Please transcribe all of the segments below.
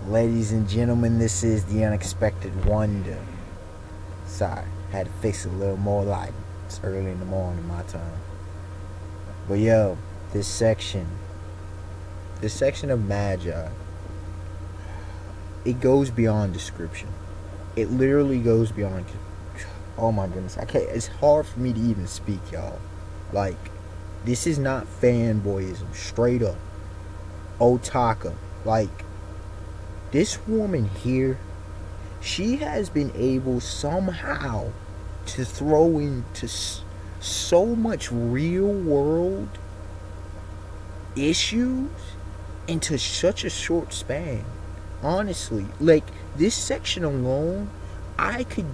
Ladies and gentlemen, this is the Unexpected Wonder. Sorry, had to fix it a little more light. It's early in the morning, my time. But yo, this section of Magi, it goes beyond description. It literally goes beyond. Oh my goodness, I can't. It's hard for me to even speak, y'all. Like, this is not fanboyism, straight up. Otaka, like, this woman here, she has been able somehow to throw into so much real world issues into such a short span. Honestly, like, this section alone, I could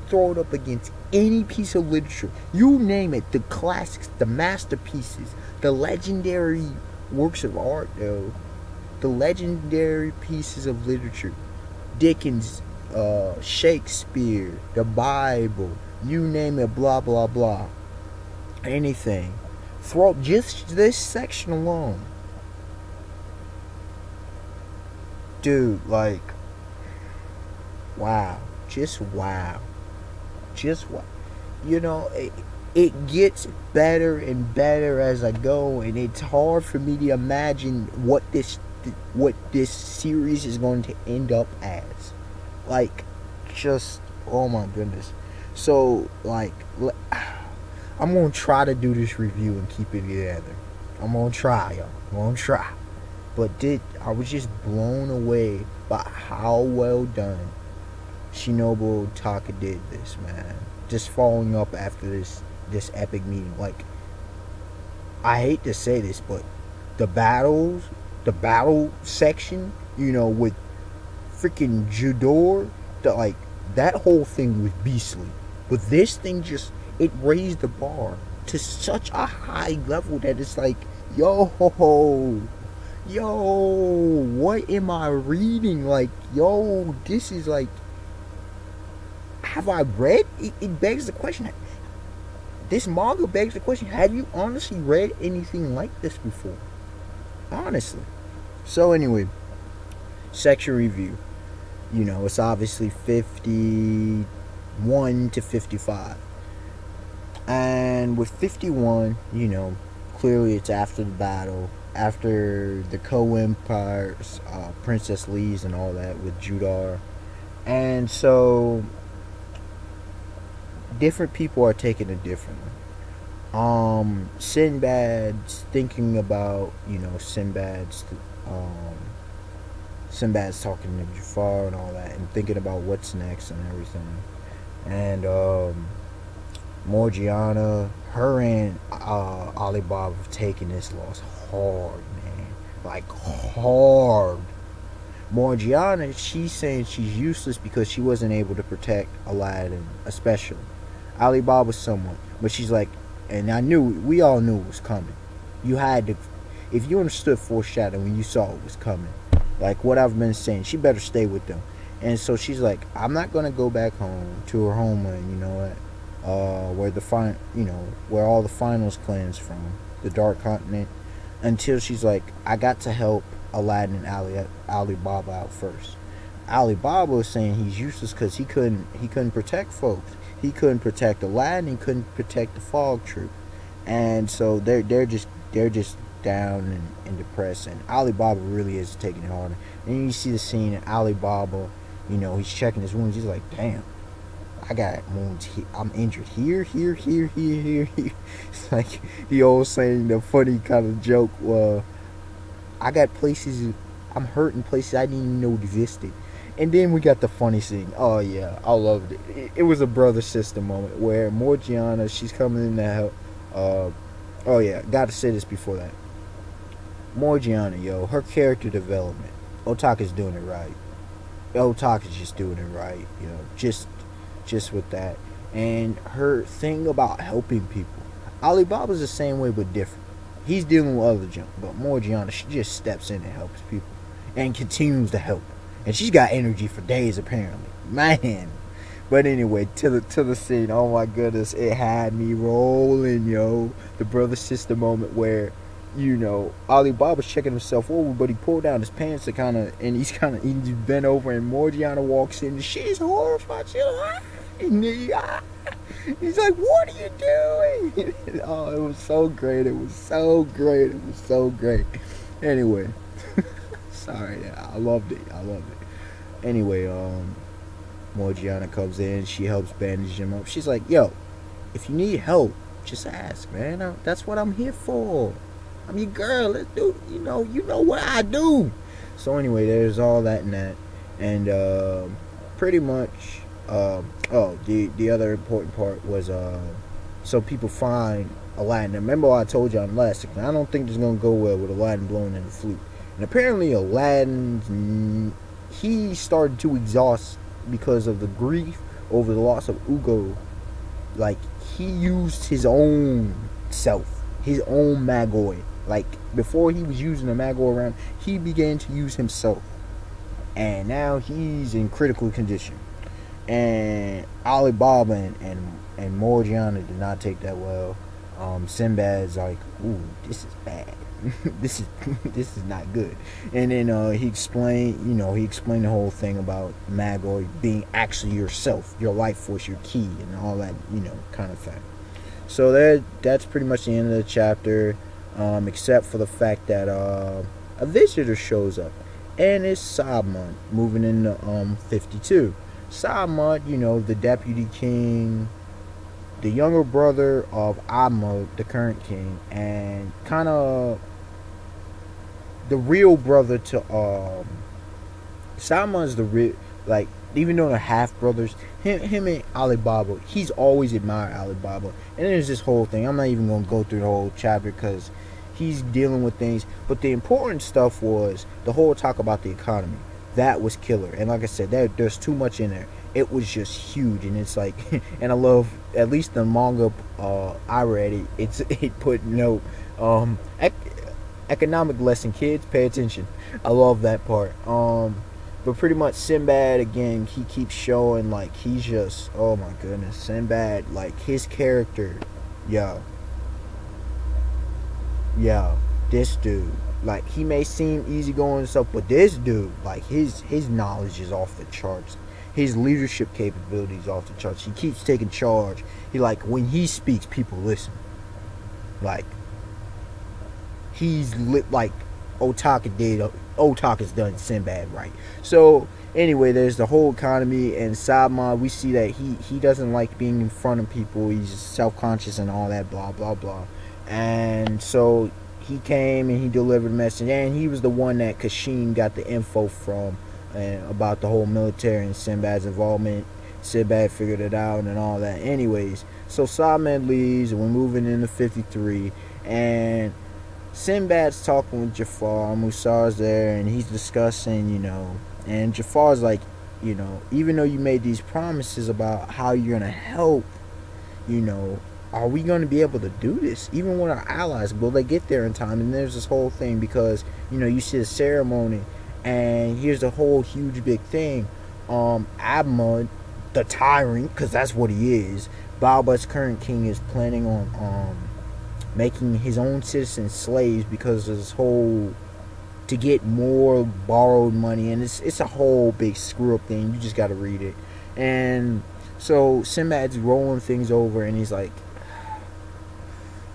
throw it up against any piece of literature. You name it, the classics, the masterpieces, the legendary works of art, though. The legendary pieces of literature. Dickens, Shakespeare, the Bible, you name it, blah, blah, blah. Anything. Throw just this section alone. Dude, like, wow. Just wow. Just wow. You know, it gets better and better as I go, and it's hard for me to imagine what this series is going to end up as. Like, just, oh my goodness. So, like, I'm going to try to do this review and keep it together. I'm going to try, y'all. I'm going to try. But I was just blown away by how well done Shinobu Otaka did this, man. Just following up after this epic meeting. Like, I hate to say this, but the battle section, you know, with freaking Judor, that whole thing was beastly. But this thing it raised the bar to such a high level that it's like, yo, what am I reading? Like, yo, this is like, have I read? It begs the question. This manga begs the question, have you honestly read anything like this before? Honestly. So anyway, section review. You know, it's obviously 51 to 55. And with 51, you know, clearly it's after the battle, after the Co-Empires, Princess Lee's and all that with Judar. And so different people are taking it differently. Sinbad's thinking about, you know, Sinbad's talking to Jafar and all that, and thinking about what's next and everything. And Morgiana, her and Alibaba have taken this loss hard, man. Like, hard. Morgiana, she's saying she's useless because she wasn't able to protect Aladdin, especially. Alibaba somewhat. But she's like, and we all knew it was coming. You had to, if you understood foreshadowing when you saw it was coming, like what I've been saying, she better stay with them. And so she's like, I'm not gonna go back home to her homeland, you know what? Where all the finals cleanse from, the Dark Continent, until she's like, I got to help Aladdin and Alibaba out first. Alibaba was saying he's useless because he couldn't protect folks. He couldn't protect Aladdin. He couldn't protect the Fog Troop, and so they're just down and depressed. And Alibaba really is taking it harder. And you see the scene of Alibaba, you know, he's checking his wounds. He's like, damn, I got wounds here. I'm injured here. It's like he always saying the funny kind of joke. I got places, I'm hurt in places I didn't even know existed. And then we got the funny scene. Oh yeah, I loved it. It was a brother-sister moment where Morgiana, she's coming in to help. Oh yeah, gotta say this before that. Morgiana, yo, her character development. Otaka's doing it right. Otaka's just doing it right, you know, just with that. And her thing about helping people. Alibaba's the same way but different. He's dealing with other junk, but Morgiana, she just steps in and helps people. And continues to help. And she's got energy for days, apparently. Man. But anyway, to the scene, oh my goodness, it had me rolling, yo. The brother-sister moment where you know, Alibaba's checking himself over, but he pulled down his pants to he's bent over, and Morgiana walks in, and she's horrified. She's like, he's like, what are you doing? Oh, it was so great. It was so great. It was so great. Anyway, sorry, I loved it. Anyway, Morgiana comes in. She helps bandage him up. She's like, yo, if you need help, just ask, man. That's what I'm here for. I'm your girl. Let's do, you know what I do. So anyway, there's all that and that, and pretty much, the other important part was so people find Aladdin. Remember I told you on last segment, I don't think it's gonna go well with Aladdin blowing in the flute. And apparently Aladdin, he started to exhaust because of the grief over the loss of Ugo. Like, he used his own self, his own Magi. Like, before he was using the Magi around, he began to use himself. And now he's in critical condition. And Alibaba and Morgiana did not take that well. Sinbad's like, ooh, this is bad. this is not good. And then he explained the whole thing about Magi being actually yourself, your life force, your key, and all that, kind of thing. So that's pretty much the end of the chapter, except for the fact that a visitor shows up, and it's Sinbad moving into 52. Sinbad, the deputy king, the younger brother of Ahmad, the current king, and kind of the real brother to Salman's the real, like, even though they're half brothers, him and Alibaba, he's always admired Alibaba. And there's this whole thing. I'm not even gonna go through the whole chapter because he's dealing with things. But the important stuff was the whole talk about the economy. That was killer. And like I said, there's too much in there. It was just huge, and it's like, and I love, at least the manga I read it put economic lesson, kids, pay attention. I love that part. But pretty much Sinbad, again, he keeps showing, like, he's just, oh my goodness, Sinbad, like, his character, yo, this dude, like, he may seem easygoing and stuff, but this dude, like, his knowledge is off the charts. His leadership capabilities off the charts. He keeps taking charge. He, like, when he speaks, people listen. Like, he's lit, like Otaka's done Sinbad right. So anyway, there's the whole economy, and Sinbad, we see that he doesn't like being in front of people. He's self-conscious and all that, blah blah blah. And so he came and he delivered a message, and he was the one that Kashin got the info from, and about the whole military and Sinbad's involvement. Sinbad figured it out and all that. Anyways, so Sinbad leaves, and we're moving into 53, and Sinbad's talking with Jafar. Musar's there, and he's discussing, and Jafar's like, even though you made these promises about how you're gonna help, are we gonna be able to do this even with our allies? Will they get there in time? And there's this whole thing because you see the ceremony, and here's the whole huge big thing. Ahmad, the tyrant, because that's what he is, Baba's current king, is planning on making his own citizens slaves because of this whole, to get more borrowed money, and it's a whole big screw up thing. You just got to read it. And so Sinbad's rolling things over, and he's like,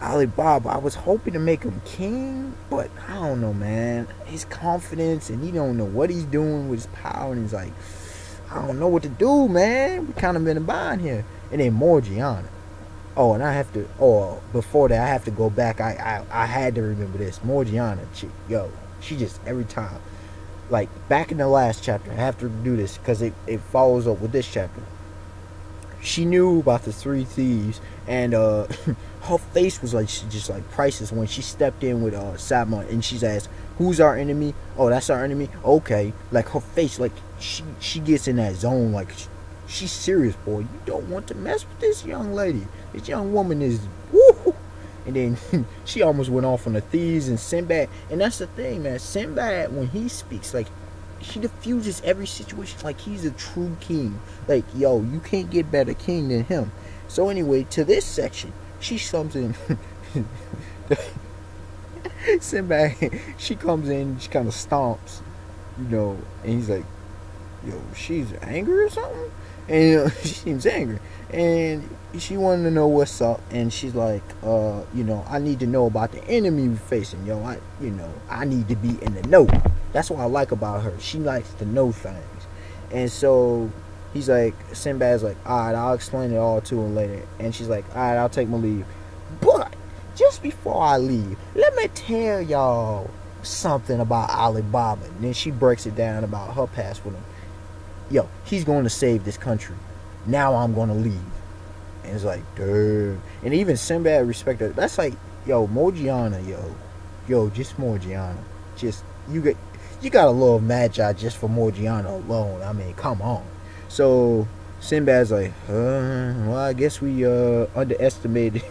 Alibaba, I was hoping to make him king, but I don't know, man. His confidence, and he don't know what he's doing with his power, and he's like, I don't know what to do, man. We kind of been in a bind here. And then Morgiana. Oh, and I have to, before that, I have to go back. I had to remember this. Morgiana, she just, every time, like, back in the last chapter, I have to do this because it follows up with this chapter. She knew about the three thieves, and her face was like, just like priceless when she stepped in with Sinbad, and she's asked, who's our enemy? Oh, that's our enemy? Okay. Like, her face, like, she gets in that zone, like, she's serious, boy. You don't want to mess with this young lady. This young woman is, woo! And then she almost went off on the thieves and Sinbad. And that's the thing, man. Sinbad, when he speaks, like, he diffuses every situation like he's a true king. Like, yo, you can't get better king than him. So anyway, to this section, she sums in Sinbad, she comes in, she kind of stomps, and he's like, yo, she's angry or something? And she seems angry. And she wanted to know what's up. And she's like, I need to know about the enemy we're facing, yo. I need to be in the know. That's what I like about her. She likes to know things. And so he's like, Sinbad's like, alright, I'll explain it all to her later. And she's like, alright, I'll take my leave. But just before I leave, let me tell y'all something about Alibaba. And then she breaks it down about her past with him. Yo, he's going to save this country. Now I'm going to leave. And it's like, dude. And even Sinbad respected. That's like, yo, Morgiana, yo, just Morgiana. Just, you gotta love Magi just for Morgiana alone. I mean, come on. So Sinbad's like, well, I guess we underestimated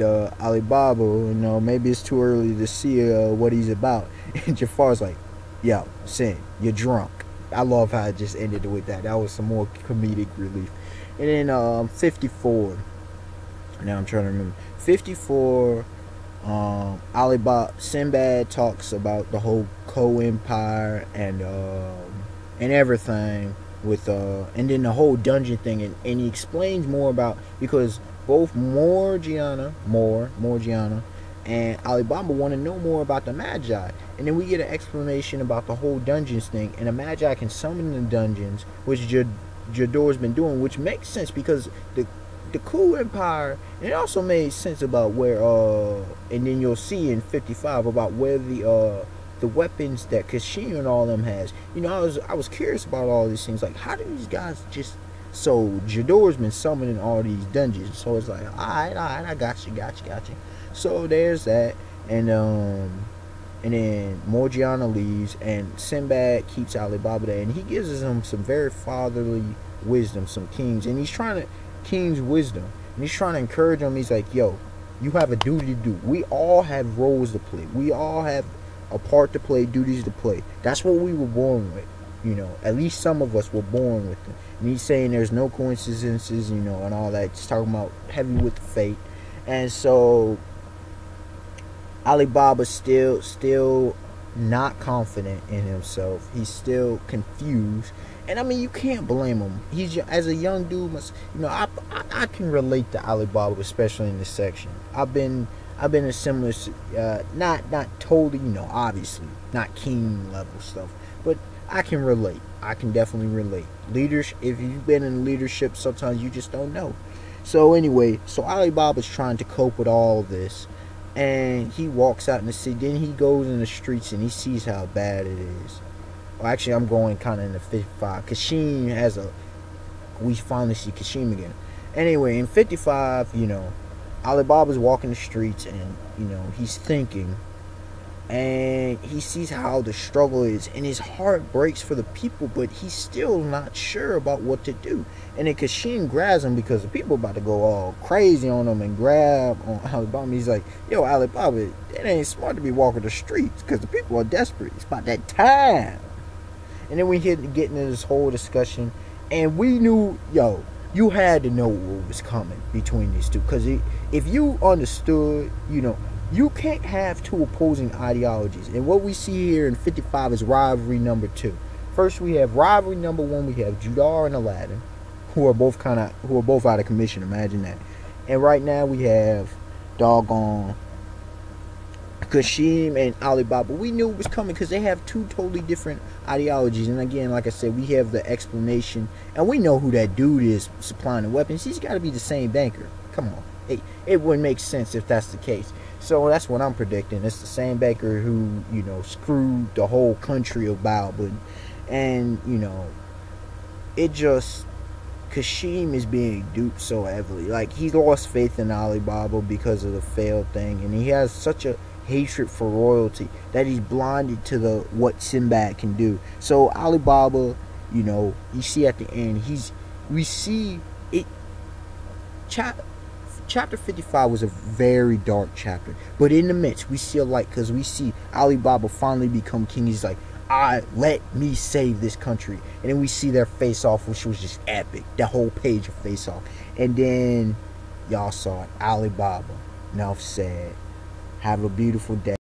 Alibaba. Maybe it's too early to see what he's about. And Jafar's like, yo, Sin, you're drunk. I love how it just ended with that. That was some more comedic relief. And then 54. Now I'm trying to remember. 54. Alibaba, Sinbad talks about the whole Co-Empire and everything with and then the whole dungeon thing, and he explains more about, because both Morgiana and Alibaba want to know more about the Magi, and then we get an explanation about the whole dungeons thing, and the Magi can summon the dungeons, which Jador's been doing, which makes sense because the cool empire, and it also made sense about where and then you'll see in 55 about where the weapons that Kashim and all them has. I was curious about all these things, like how do these guys just, so Jador's been summoning all these dungeons, so it's like, alright, I got you. So there's that, and then Morgiana leaves, and Sinbad keeps Alibaba there, and he gives him some very fatherly wisdom, some king's wisdom, and he's trying to encourage him. He's like, yo, you have a duty to do. We all have roles to play. We all have a part to play, duties to play. That's what we were born with. At least some of us were born with them. And he's saying there's no coincidences, and all that. Just talking about heavy with the fate. And so Alibaba's still not confident in himself. He's still confused. And I mean, you can't blame him. He's, as a young dude, I can relate to Alibaba, especially in this section. I've been in similar, not totally, obviously not king level stuff, but I can relate. I can definitely relate. Leadership. If you've been in leadership, sometimes you just don't know. So anyway, Alibaba's trying to cope with all this, and he walks out in the city. Then he goes in the streets and he sees how bad it is. Well, actually, I'm going kind of in the 55. Kashim we finally see Kashim again. Anyway, in 55, Alibaba's walking the streets, and he's thinking, and he sees how the struggle is, and his heart breaks for the people, but he's still not sure about what to do. And then Kashim grabs him because the people about to go all crazy on him and grab on Alibaba. He's like, yo, Alibaba, it ain't smart to be walking the streets because the people are desperate. It's about that time. And then we get into this whole discussion, and we knew, yo, you had to know what was coming between these two, because if you understood, you can't have two opposing ideologies. And what we see here in 55 is rivalry number 2. First, we have rivalry number 1. We have Judar and Aladdin, who are both out of commission. Imagine that. And right now we have doggone Kashim and Alibaba. We knew it was coming because they have two totally different ideologies. And again, like I said, we have the explanation, and we know who that dude is supplying the weapons. He's got to be the same banker. Come on, it wouldn't make sense if that's the case. So that's what I'm predicting. It's the same banker who screwed the whole country of Balba, and it just, Kashim is being duped so heavily. Like, he lost faith in Alibaba because of the failed thing, and he has such a hatred for royalty that he's blinded to what Sinbad can do. So Alibaba, you see at the end, we see it. Chapter 55 was a very dark chapter, but in the midst we see a light, because we see Alibaba finally become king. He's like, let me save this country. And then we see their face off, which was just epic. That whole page of face off. And then y'all saw it, Alibaba, enough said, Have a beautiful day.